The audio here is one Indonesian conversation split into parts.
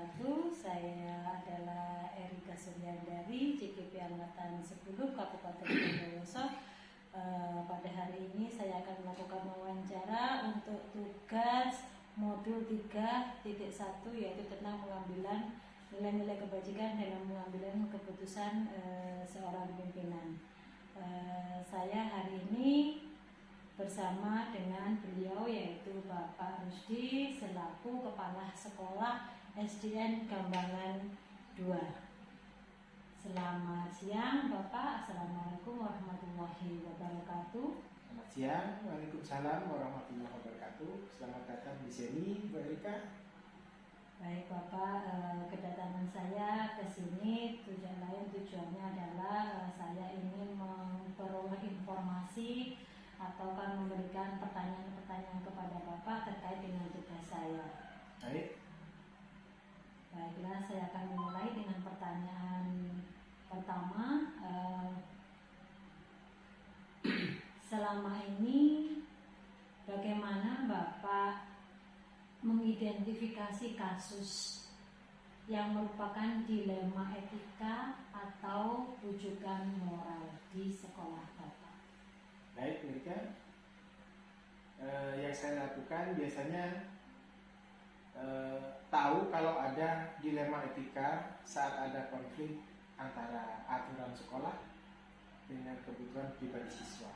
wabarakatuh. Saya adalah Erika Suryandari, CKP Angkatan 10 Kabupaten Bondowoso. Pada hari ini saya akan melakukan wawancara untuk tugas modul 3.1, yaitu tentang pengambilan nilai-nilai kebajikan dalam pengambilan keputusan seorang pimpinan. Saya hari ini bersama dengan beliau, yaitu Bapak Rusdi selaku Kepala Sekolah SDN Gambangan 2. Selamat siang Bapak. Assalamualaikum warahmatullahi wabarakatuh. Selamat siang. Waalaikumsalam warahmatullahi wabarakatuh. Selamat datang di sini, Bu Erika. Baik Bapak, kedatangan saya ke sini tujuannya adalah saya ingin memperoleh informasi atau kan memberikan pertanyaan-pertanyaan kepada Bapak terkait dengan tugas saya. Baik. Baiklah, saya akan memulai dengan pertanyaan pertama. Selama ini bagaimana Bapak mengidentifikasi kasus yang merupakan dilema etika atau rujukan moral di sekolah Bapak? Baik, Erika. Yang saya lakukan biasanya tahu kalau ada dilema etika saat ada konflik antara aturan sekolah dengan kebutuhan pribadi siswa.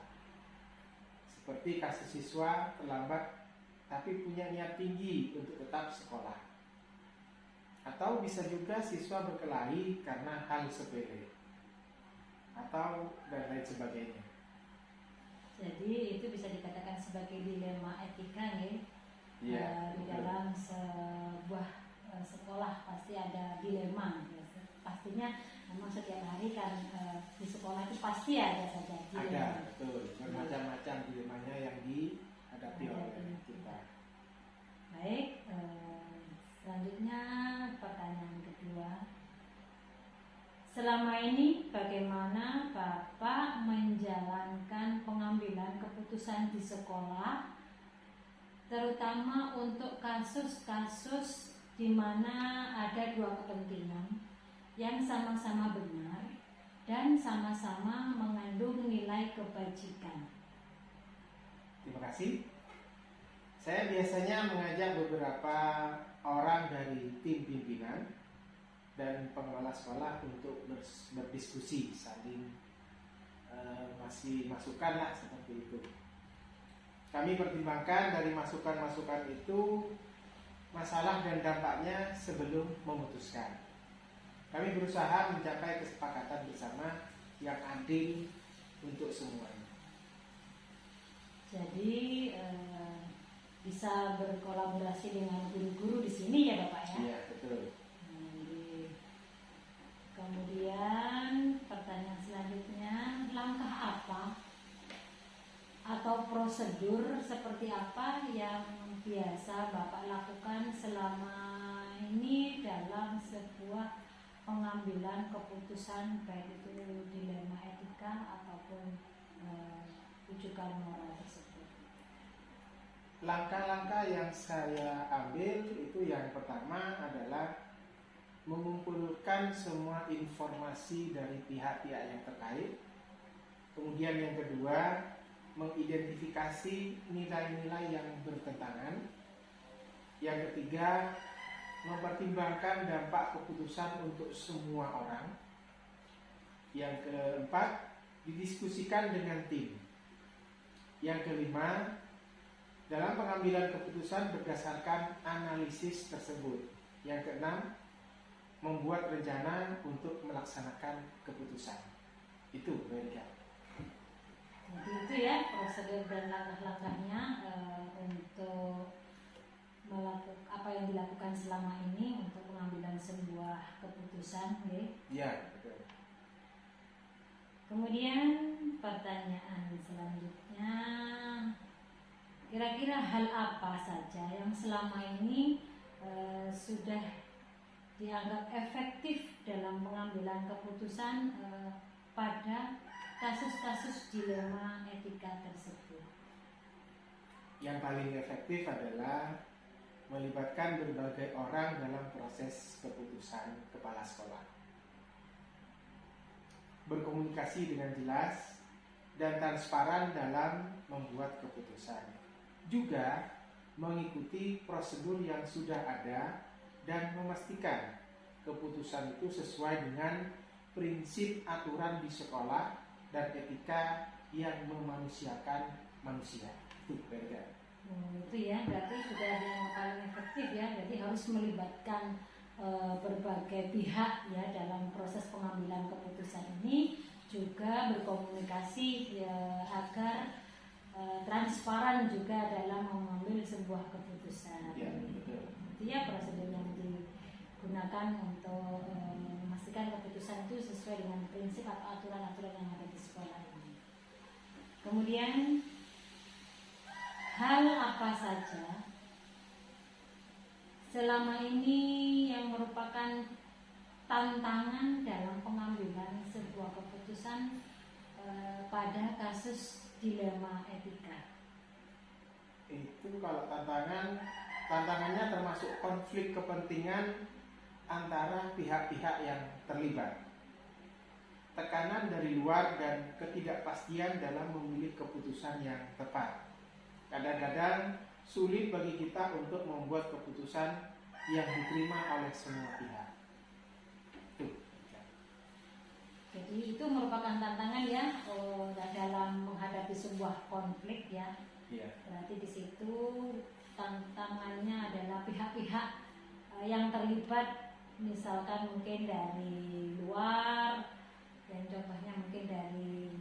Seperti kasus siswa terlambat tapi punya niat tinggi untuk tetap sekolah. Atau bisa juga siswa berkelahi karena hal sepele. Atau dan lain sebagainya. Jadi itu bisa dikatakan sebagai dilema etika ya. Di dalam sebuah sekolah pasti ada dilema ya. Pastinya memang setiap hari kan di sekolah itu pasti ada saja dilema. Ada, betul. Bermacam-macam dilemanya yang dihadapi oleh kita. Baik, selanjutnya pertanyaan kedua. Selama ini bagaimana Bapak menjalankan pengambilan keputusan di sekolah, terutama untuk kasus-kasus di mana ada dua kepentingan yang sama-sama benar dan sama-sama mengandung nilai kebajikan? Terima kasih. Saya biasanya mengajak beberapa orang dari tim pimpinan dan pengelola sekolah untuk berdiskusi, saling masih masukan lah seperti itu. Kami pertimbangkan dari masukan-masukan itu masalah dan dampaknya sebelum memutuskan. Kami berusaha mencapai kesepakatan bersama yang adil untuk semuanya. Jadi bisa berkolaborasi dengan guru-guru di sini ya Bapak ya? Iya, betul. Kemudian pertanyaan selanjutnya, langkah apa atau prosedur seperti apa yang biasa Bapak lakukan selama ini dalam sebuah pengambilan keputusan, baik itu dilema etika ataupun rujukan moral tersebut? Langkah-langkah yang saya ambil itu yang pertama adalah mengumpulkan semua informasi dari pihak-pihak yang terkait. Kemudian yang kedua, mengidentifikasi nilai-nilai yang bertentangan. Yang ketiga, mempertimbangkan dampak keputusan untuk semua orang. Yang keempat, didiskusikan dengan tim. Yang kelima, dalam pengambilan keputusan berdasarkan analisis tersebut. Yang keenam, membuat rencana untuk melaksanakan keputusan. Itu, Erika. Jadi itu ya prosedur dan langkah-langkahnya untuk melakukan apa yang dilakukan selama ini untuk pengambilan sebuah keputusan, Ya, betul. Kemudian pertanyaan selanjutnya, kira-kira hal apa saja yang selama ini sudah dianggap efektif dalam pengambilan keputusan pada kasus-kasus dilema etika tersebut? Yang paling efektif adalah melibatkan berbagai orang dalam proses keputusan kepala sekolah. Berkomunikasi dengan jelas dan transparan dalam membuat keputusan. Juga mengikuti prosedur yang sudah ada dan memastikan keputusan itu sesuai dengan prinsip aturan di sekolah dan etika yang memanusiakan manusia. Itu beda. Itu ya, berarti sudah ada yang paling efektif ya. Jadi harus melibatkan berbagai pihak ya dalam proses pengambilan keputusan ini, juga berkomunikasi ya, agar transparan juga dalam mengambil sebuah keputusan. Ya, betul. Itu ya prosedur yang digunakan untuk memastikan keputusan itu sesuai dengan prinsip atau aturan-aturan yang ada di sekolah ini. Kemudian hal apa saja selama ini yang merupakan tantangan dalam pengambilan sebuah keputusan pada kasus dilema etika? Itu kalau tantangannya termasuk konflik kepentingan antara pihak-pihak yang terlibat, tekanan dari luar dan ketidakpastian dalam memilih keputusan yang tepat. Kadang-kadang sulit bagi kita untuk membuat keputusan yang diterima oleh semua pihak. Jadi itu merupakan tantangan ya dalam menghadapi sebuah konflik ya. Iya. Berarti di situ tantangannya adalah pihak-pihak yang terlibat, misalkan mungkin dari luar, dan contohnya mungkin dari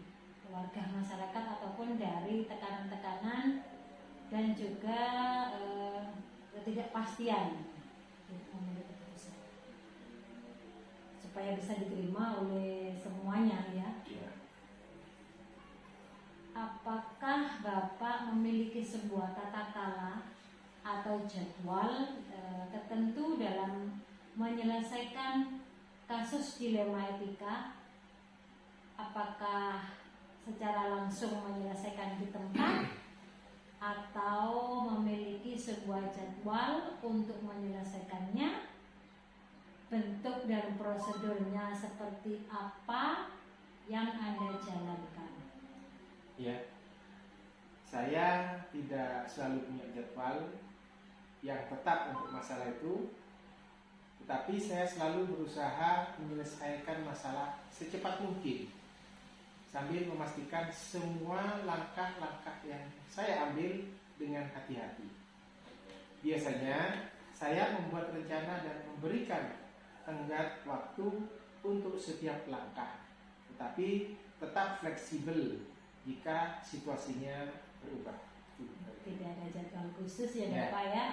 warga masyarakat ataupun dari tekanan-tekanan dan juga ketidakpastian memilih keputusan supaya bisa diterima oleh semuanya ya. Iya. Apakah Bapak memiliki sebuah tata cara atau jadwal tertentu dalam menyelesaikan kasus dilema etika? Apakah secara langsung menyelesaikan di tempat atau memiliki sebuah jadwal untuk menyelesaikannya? Bentuk dan prosedurnya seperti apa yang Anda jalankan? Ya, saya tidak selalu punya jadwal yang tetap untuk masalah itu, tetapi saya selalu berusaha menyelesaikan masalah secepat mungkin sambil memastikan semua langkah-langkah yang saya ambil dengan hati-hati. Biasanya saya membuat rencana dan memberikan tenggat waktu untuk setiap langkah, tetapi tetap fleksibel jika situasinya berubah. Tidak ada jadwal khusus ya Bapak ya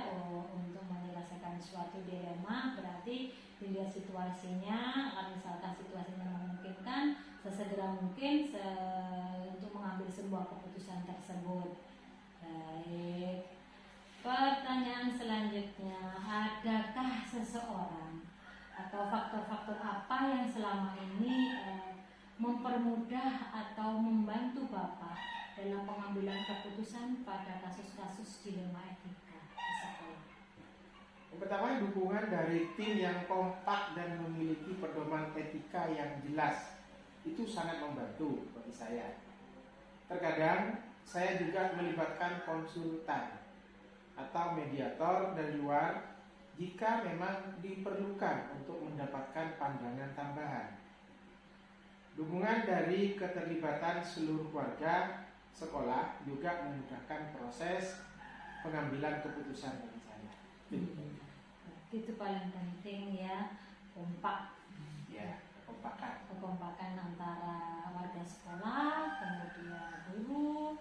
untuk menyelesaikan suatu dilema, berarti dilihat situasinya, misalkan situasinya memungkinkan, sesegera mungkin untuk mengambil sebuah keputusan tersebut. Baik, pertanyaan selanjutnya, adakah seseorang atau faktor-faktor apa yang selama ini mempermudah atau membantu Bapak dalam pengambilan keputusan pada kasus-kasus dilema etika di sekolah? Yang pertama, dukungan dari tim yang kompak dan memiliki pedoman etika yang jelas. Itu sangat membantu bagi saya. Terkadang saya juga melibatkan konsultan atau mediator dari luar jika memang diperlukan untuk mendapatkan pandangan tambahan. Dukungan dari keterlibatan seluruh warga sekolah juga memudahkan proses pengambilan keputusan bagi saya. Itu paling penting ya, kompak. Ya, kekompakan antara warga sekolah, kemudian guru,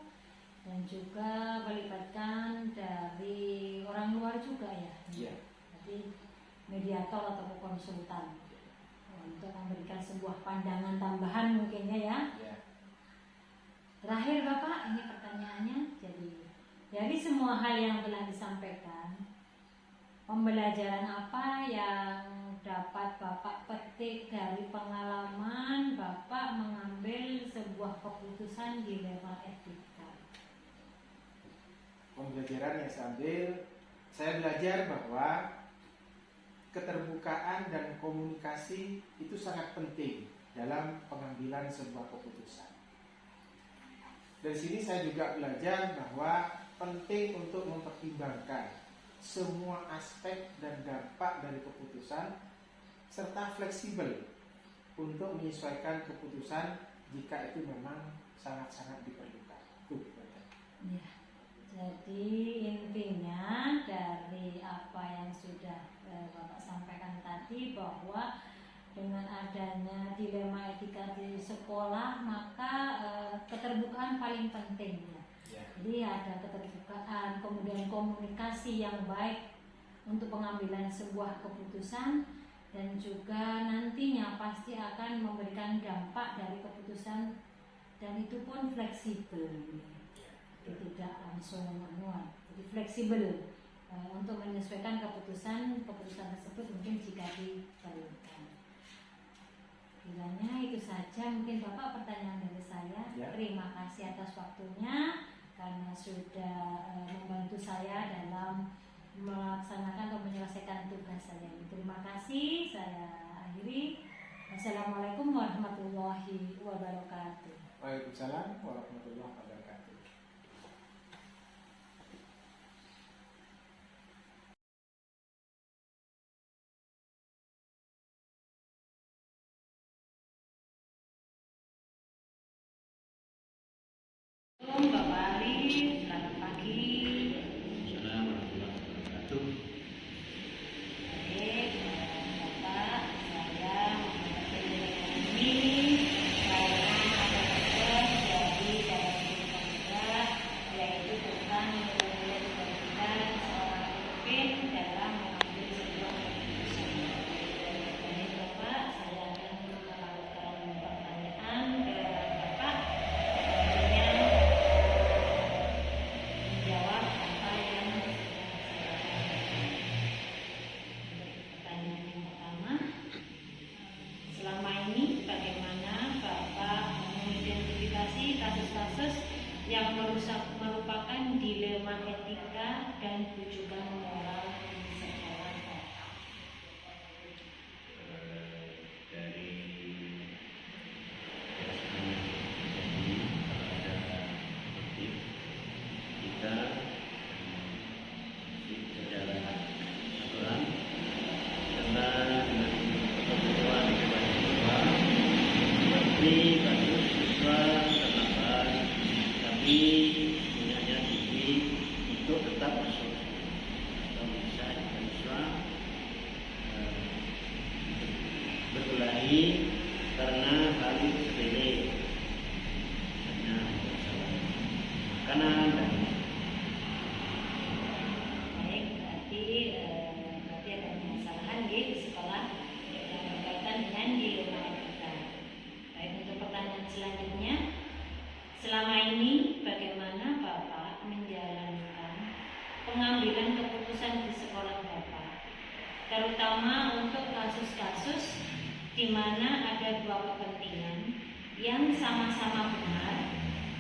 dan juga melibatkan dari orang luar juga ya. Iya. Jadi mediator atau konsultan untuk memberikan sebuah pandangan tambahan mungkinnya ya. Iya. Terakhir Bapak, ini pertanyaannya. Jadi dari semua hal yang telah disampaikan, pembelajaran apa yang dapat Bapak petik dari pengalaman Bapak mengambil sebuah keputusan dilema etika? Pembelajaran yang saya ambil, saya belajar bahwa keterbukaan dan komunikasi itu sangat penting dalam pengambilan sebuah keputusan. Dari sini saya juga belajar bahwa penting untuk mempertimbangkan semua aspek dan dampak dari keputusan serta fleksibel untuk menyesuaikan keputusan jika itu memang sangat-sangat diperlukan. Ya, jadi intinya dari apa yang sudah Bapak sampaikan tadi, bahwa dengan adanya dilema etika di sekolah, maka keterbukaan paling penting ya. Jadi ada keterbukaan, kemudian komunikasi yang baik untuk pengambilan sebuah keputusan, dan juga nantinya pasti akan memberikan dampak dari keputusan, dan itu pun fleksibel, jadi tidak langsung manual, jadi fleksibel untuk menyesuaikan keputusan tersebut mungkin jika diperlukan. Kiranya itu saja mungkin Bapak pertanyaan dari saya. Terima kasih atas waktunya karena sudah membantu saya dalam melaksanakan atau menyelesaikan tugas saya. Terima kasih. Saya akhiri. Assalamualaikum warahmatullahi wabarakatuh. Waalaikumsalam warahmatullahi wabarakatuh. Bapak Ali, selamat pagi. Assalamualaikum warahmatullahi wabarakatuh. Baik, Bapak, saya menghadiri ini karena ada tugas dari dalam diri pemuda, yaitu tentang mewujudkan seorang pemimpin dalam mengambil sebuah keputusan. Jadi Bapak, saya akan melakukan pertanyaan ke Bapak. Menjawab apa yang pertanyaan yang pertama, selama ini bagaimana Bapak mengidentifikasi kasus-kasus yang merupakan dilema etika dan rujukan moral di sekolah Bapak? Dari kita secara aturan tentang kebutuhan kepada siswa, seperti kasus siswa terlambat tapi punyanya tinggi untuk tetap masuk atau bisa siswa berkelahi karena hal itu sepele, misalnya masalah makanan dan Baik, berarti ada permasalahan di sekolah yang berkaitan dengan dilema etika. Baik, untuk pertanyaan selanjutnya, selama ini bagaimana Bapak menjalankan pengambilan keputusan di sekolah Bapak, terutama untuk kasus-kasus di mana ada dua kepentingan yang sama-sama benar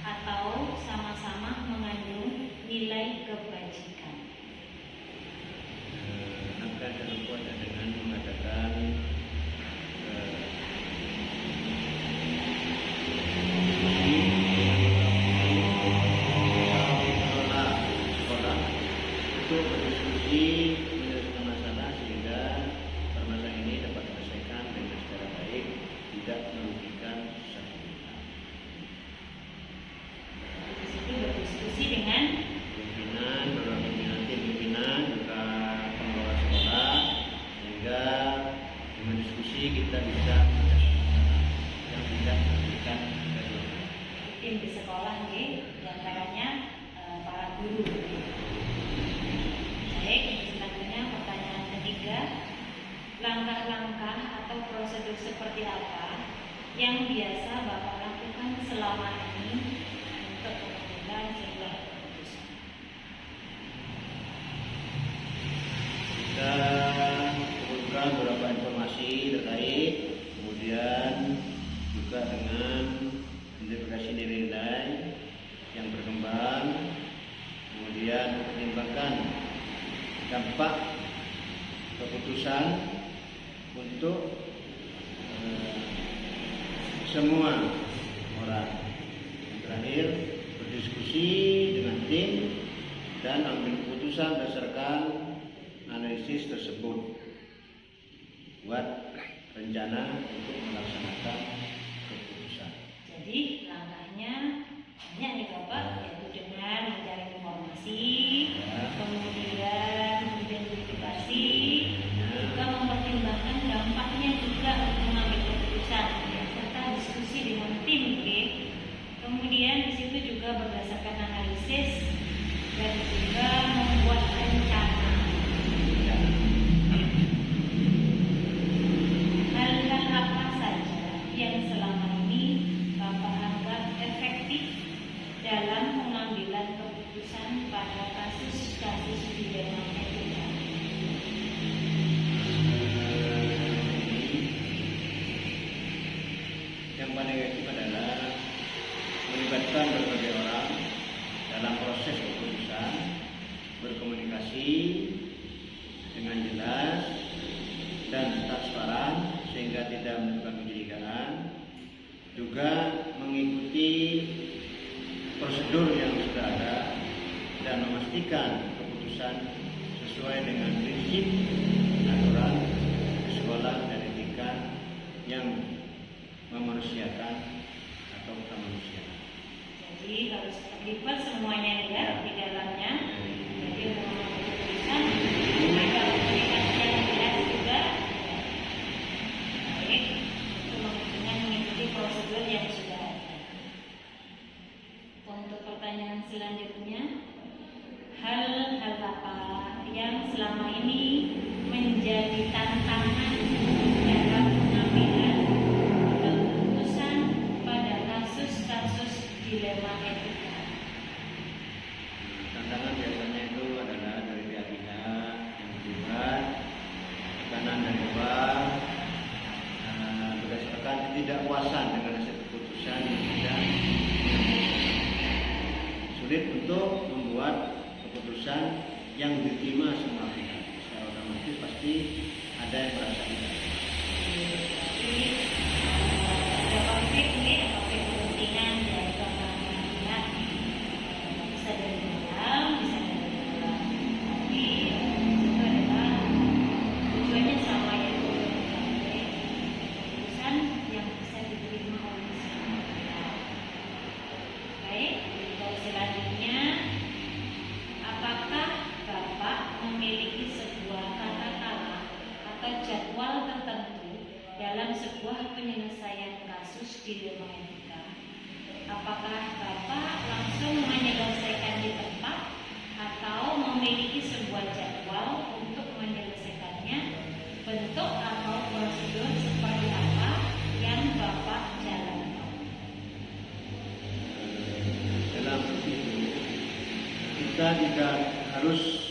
atau sama-sama mengandung nilai kebajikan? akan terbuat dengan mengadakan sekolah untuk berdiskusi menyelesaikan masalah sehingga permasalahan ini dapat diselesaikan dengan secara baik, tidak merugikan satu pihak. Di situ berdiskusi dengan Pimpinan, beberapa pimpinan, tim pimpinan, juga pengelola sekolah, sehingga dengan diskusi kita bisa yang tidak merugikan kedua pihak. tim di sekolah, nggih, diantaranya para guru. Baik, selanjutnya pertanyaan ketiga, langkah-langkah atau prosedur seperti apa yang biasa Bapak lakukan selama ini untuk mengambil sebuah keputusan? Kita kumpulkan beberapa informasi terkait, kemudian juga dengan identifikasi nilai-nilai yang berkembang, kemudian mempertimbangkan keputusan untuk semua orang. Yang terakhir, berdiskusi dengan tim dan ambil keputusan berdasarkan analisis tersebut. Buat rencana untuk melaksanakan keputusan. Jadi langkahnya banyak nih Bapak, yaitu dengan mencari informasi, kemudian identifikasi, juga mempertimbangkan dampaknya juga untuk mengambil keputusan, serta diskusi dengan tim, oke? Kemudian di situ juga berdasarkan analisis dan juga membuat rencana. Hal-hal apa saja yang selama ini Bapak anggap efektif dalam pengambilan keputusan pada kasus-kasus dilema etika? Yang paling efektif adalah melibatkan berbagai orang dalam proses keputusan, berkomunikasi dengan jelas dan transparan sehingga tidak menimbulkan kecurigaan, juga mengikuti prosedur yang sudah ada dan memastikan keputusan sesuai dengan prinsip aturan sekolah dan etika yang memanusiakan atau kemanusiaan. Jadi harus terlibat semuanya ya di dalamnya. Jadi mengambil keputusan ada komunikasi yang jelas juga. Baik, dengan mengikuti prosedur yang sudah ada. Untuk pertanyaan selanjutnya, hal-hal apa yang selama ini menjadi tantangan dalam pengambilan keputusan pada kasus-kasus dilema etika? Tantangan biasanya itu adalah dari pihak-pihak yang terlibat, tekanan dari luar, berdasarkan ketidakpuasan dengan hasil keputusan yang sudah sulit untuk membuat keputusan yang diterima semua pihak. Secara otomatis pasti ada yang merasa tidak. Ada konflik nih, konflik kepentingan dari pihak, bisa dari dalam, bisa dari luar. Tapi itu adalah tujuannya sama, yaitu mencapai keputusan yang bisa diterima oleh semua pihak. Baik, selanjutnya, apakah Bapak memiliki sebuah kata-kata atau jadwal tertentu dalam sebuah penyelesaian kasus dilema etika? Apakah Bapak langsung menyelesaikan di tempat atau memiliki sebuah jadwal untuk menyelesaikannya? Bentuk atau prosedur seperti apa yang Bapak jalankan? Dalam itu kita tidak harus